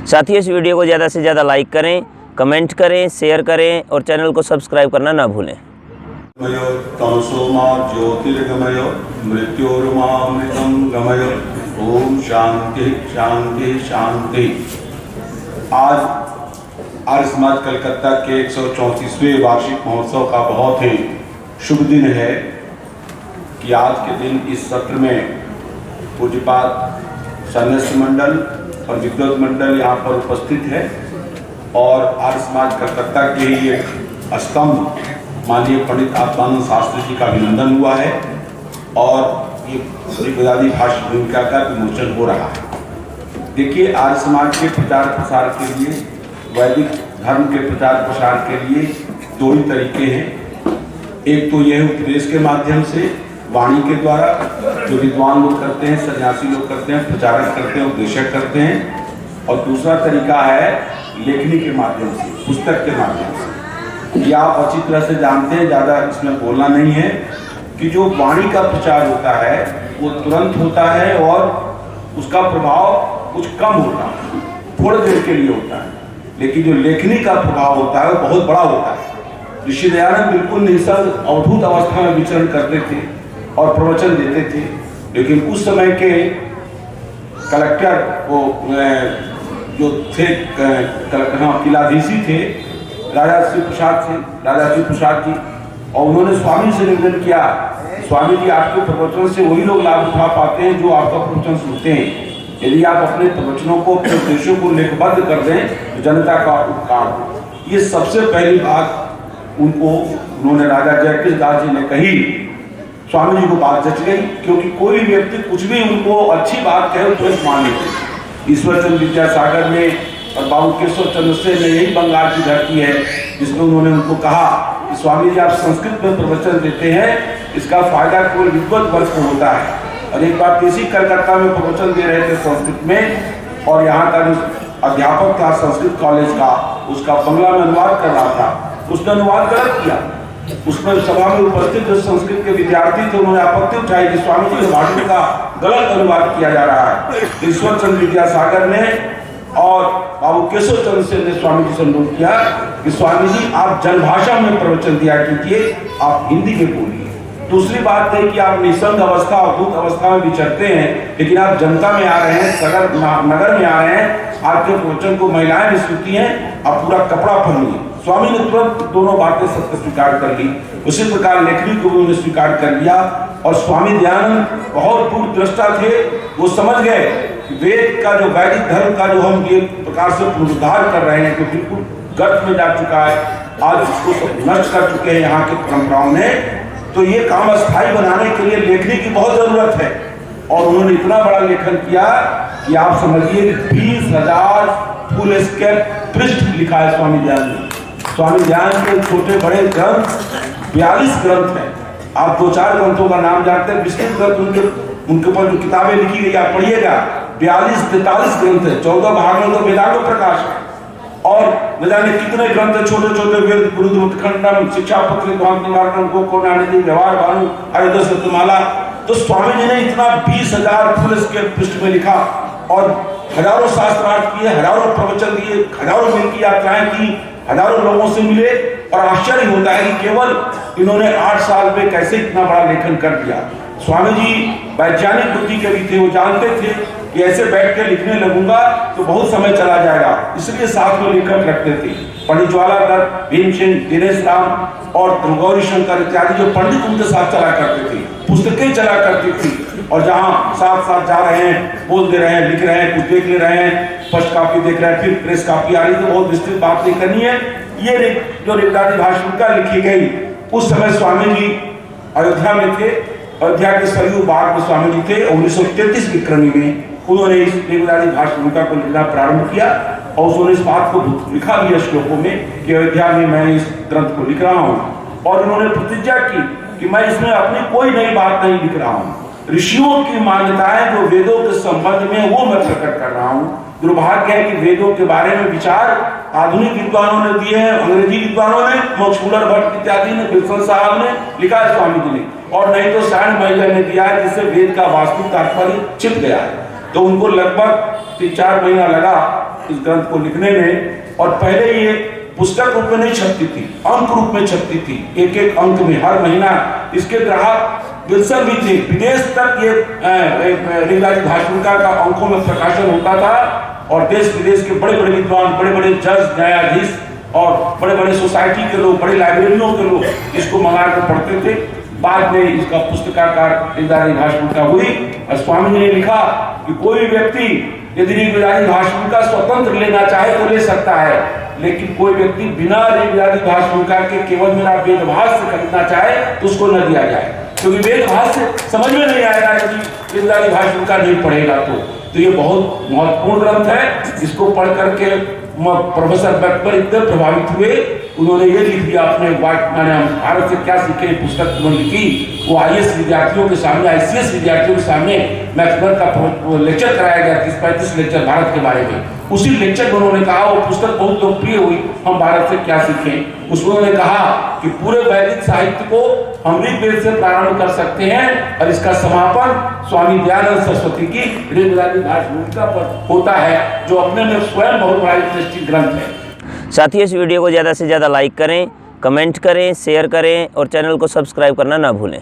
साथ ही इस वीडियो को ज़्यादा से ज़्यादा लाइक करें, कमेंट करें, शेयर करें और चैनल को सब्सक्राइब करना ना भूलें। तमसो मा ज्योतिर्गमय मृत्योर्मामृतं गमय। ओम शांति शांति शांति। आज आर्य समाज कलकत्ता के 134वें वार्षिक महोत्सव का बहुत ही शुभ दिन है कि आज के दिन इस सत्र में पूज्यपाद सन्यासी मंडल और विद्वत मंडल यहाँ पर उपस्थित है और आर्य समाज कलकत्ता के ही एक स्तंभ माननीय पंडित आत्मानंद शास्त्री जी का अभिनंदन हुआ है और ये बुनियादी भाष्य भूमिका का विमोचन हो रहा है। देखिए, आर्य समाज के प्रचार प्रसार के लिए, वैदिक धर्म के प्रचार प्रसार के लिए दो ही तरीके हैं। एक तो यह उपदेश के माध्यम से, वाणी के द्वारा, जो विद्वान लोग करते हैं, सन्यासी लोग करते हैं, प्रचारक करते हैं, उपदेशक करते हैं, और दूसरा तरीका है लेखनी के माध्यम से, पुस्तक के माध्यम से। ये आप अच्छी तरह से जानते हैं, ज़्यादा इसमें बोलना नहीं है कि जो वाणी का प्रचार होता है वो तुरंत होता है और उसका प्रभाव कुछ कम होता है, थोड़ी देर के लिए होता है, लेकिन जो लेखनी का प्रभाव होता है वो बहुत बड़ा होता है। ऋषि दयानंद बिल्कुल निसर्ग अवधूत अवस्था में विचरण करते थे और प्रवचन देते थे, लेकिन उस समय के कलेक्टर वो जो थे किलाधीशी थे, राजा शिव प्रसाद जी, और उन्होंने स्वामी से निवेदन किया, स्वामी जी आपके प्रवचन से वही लोग लाभ उठा पाते हैं जो आपका प्रवचन सुनते हैं। यदि आप अपने प्रवचनों को, अपने उद्देश्यों को लेखबद्ध कर दें तो जनता का उपकार हो। ये सबसे पहली बात उन्होंने राजा जयकृष्ण दास जी ने कही। स्वामी जी को बात जच गई, क्योंकि कोई व्यक्ति कुछ भी उनको अच्छी बात कहे तो मान लेते। ईश्वर चंद्र विद्यासागर में और बाबू केशव चंद्र सेन ने यही बंगाल की धरती है जिसमें उन्होंने उनको कहा कि स्वामी जी आप संस्कृत में प्रवचन देते हैं, इसका फायदा केवल विद्वत वर्ग को होता है। और एक बार किसी कलकत्ता में प्रवचन दे रहे थे संस्कृत में, और यहाँ का जो अध्यापक था संस्कृत कॉलेज का, उसका बंगला में अनुवाद कर रहा था, उसने अनुवाद गलत किया। उसमें सभा में उपस्थित जो संस्कृत के विद्यार्थी थे उन्होंने आपत्ति उठाई कि स्वामी जी के भाषण का गलत अनुवाद किया जा रहा है। ईश्वर चंद्र विद्यासागर ने और बाबू केशव चंद्र सेन ने स्वामी जी से अनुरोध किया कि स्वामी जी आप जनभाषा में प्रवचन दिया कीजिए, आप हिंदी में बोलिए। दूसरी बात है कि आप निसंग अवस्था, अवधूत अवस्था में विचरते हैं, लेकिन आप जनता में आ रहे हैं, नगर में आ रहे हैं, आपके प्रवचन को महिलाएं भी सुनती हैं, आप पूरा कपड़ा पहनिए। स्वामी ने तुरंत दोनों बातें सत्य स्वीकार कर ली। उसी प्रकार लेखनी को भी उन्होंने स्वीकार कर लिया। और स्वामी दयानंद बहुत दूरदृष्टा थे, वो समझ गए कि वेद का जो, वैदिक धर्म का जो हम ये प्रकार से पुनरुद्धार कर रहे हैं, तो बिल्कुल गर्त में जा चुका है, आज उसको नष्ट कर चुके हैं यहाँ की परंपराओं ने, तो ये काम अस्थायी बनाने के लिए लेखनी की बहुत जरूरत है। और उन्होंने इतना बड़ा लेखन किया कि आप समझिए 20,000 फुल स्केप पृष्ठ लिखा है स्वामी दयानंद ने। स्वामी दयानंद के छोटे बड़े ग्रंथ 42 ग्रंथ हैं। आप 2-4 ग्रंथों का नाम जानते हैं, विस्तृत ग्रंथ उनके ऊपर जो किताबें लिखी गई आप पढ़िएगा, 42-43 ग्रंथ है। 14 भाग में तो वेदांत प्रकाश है, और न जाने कितने ग्रंथ है, छोटे छोटे वेद, गुरुखंडम, शिक्षापत्र, निवारणम, गोकोणानिधि, व्यवहार भानु, आयुध सत्यमाला। तो स्वामी जी ने इतना 20,000 फुल स्केप पृष्ठ में लिखा और हजारों शास्त्रार्थ किए, हजारों प्रवचन दिए, हजारों मिल की यात्राएं की, हजारों लोगों से मिले। और आश्चर्य होता है कि केवल इन्होंने 8 साल में कैसे इतना बड़ा लेखन कर दिया। स्वामी जी वैज्ञानिक बुद्धि के भी थे, वो जानते थे कि ऐसे बैठ के लिखने लगूंगा तो बहुत समय चला जाएगा, इसलिए साथ में लेखक रखते थे। पंडित ज्वालाधर, भीमसेन, दिनेश राम और गौरी शंकर इत्यादि जो पंडित उनके साथ चला करते थे, पुस्तकें चला करती थी, और जहाँ साथ साथ जा रहे हैं, बोल दे रहे हैं, लिख रहे हैं, कुछ देख ले रहे हैं, फर्स्ट कॉपी देख रहे हैं, फिर प्रेस कॉपी आ रही, तो बहुत विस्तृत बात नहीं करनी है। ये जो रिगदादी भाषण का लिखी गई, उस समय स्वामी जी अयोध्या में थे, अयोध्या के सरयू बाग में स्वामी जी थे। 1933 विक्रमी में उन्होंने इस रिगदादी भाषण को लिखना प्रारंभ किया, और उन्होंने इस बात को लिखा भी श्लोकों में कि अयोध्या में मैं इस ग्रंथ को लिख रहा हूँ। और उन्होंने प्रतिज्ञा की कि मैं इसमें अपनी कोई नई बात नहीं लिख रहा हूँ, ऋषियों की मान्यताएं जो वेदों के संबंध में वो मैं प्रकट कर रहा हूँ। दुर्भाग्य है कि वेदों के बारे में विचार आधुनिक विद्वानों ने दिए हैं, अंग्रेजी विद्वानों ने, मोक्षुलर भट्ट इत्यादि ने, विल्सन साहब ने लिखा है स्वामी जी ने, और नहीं तो सायन मैगर ने दिया है, जिससे वेद का वास्तविक तात्पर्य छिप गया है। तो उनको लगभग 3-4 महीना लगा इस ग्रंथ को लिखने में। और पहले ये पुस्तक रूप में नहीं छपती थी, अंक रूप में छपती थी, एक एक अंक में हर महीना। इसके ग्राहक विल्सन भी थे, विदेश तक ये ऋग्वेदादि भाषणकार का अंकों में प्रकाशन होता था और देश विदेश के बड़े बड़े विद्वान, बड़े बड़े जज, न्यायाधीश और बड़े बड़े सोसाइटी के लोग, बड़े लाइब्रेरियों के लोग इसको मंगा कर पढ़ते थे। बाद में इसका पुस्तकाकार ऋग्वेदादि भाषणकार हुई और स्वामी जी ने लिखा कि कोई व्यक्ति यदि ऋग्वेदादि भाषणकार स्वतंत्र लेना चाहे तो ले सकता है, लेकिन कोई व्यक्ति बिना ऋग्वेदादि भाषणकार के केवल मेरा वेदभाष्य से खरीदना चाहे तो उसको न दिया जाए, क्योंकि वेदभाष्य समझ में नहीं आएगा यदि ऋग्वेदादि भाषणकार नहीं पढ़ेगा तो ये बहुत महत्वपूर्ण ग्रंथ है। इसको पढ़ करके प्रोफेसर बैकबर इतने प्रभावित हुए, उन्होंने ये लिख दिया अपने मैंने भारत से क्या सीखे पुस्तक उन्होंने लिखी। वो IAS विद्यार्थियों के सामने, ICS विद्यार्थियों के सामने मैक्सवेल का लेक्चर कराया गया, 30-35 लेक्चर भारत के बारे में। उसी लेक्चर में उन्होंने कहा, वो पुस्तक बहुत लोकप्रिय हुई, हम भारत से क्या सीखें। उसमें उन्होंने कहा कि पूरे वैदिक साहित्य को हम ऋग्वेद से प्रारंभ कर सकते हैं और इसका समापन स्वामी दयानंद सरस्वती की ऋग्वेदादि भाषणकार पर होता है, जो अपने में स्वयं बहुत बड़ा इंटरेस्टिंग ग्रंथ है। साथियों, इस वीडियो को ज़्यादा से ज़्यादा लाइक करें, कमेंट करें, शेयर करें और चैनल को सब्सक्राइब करना ना भूलें।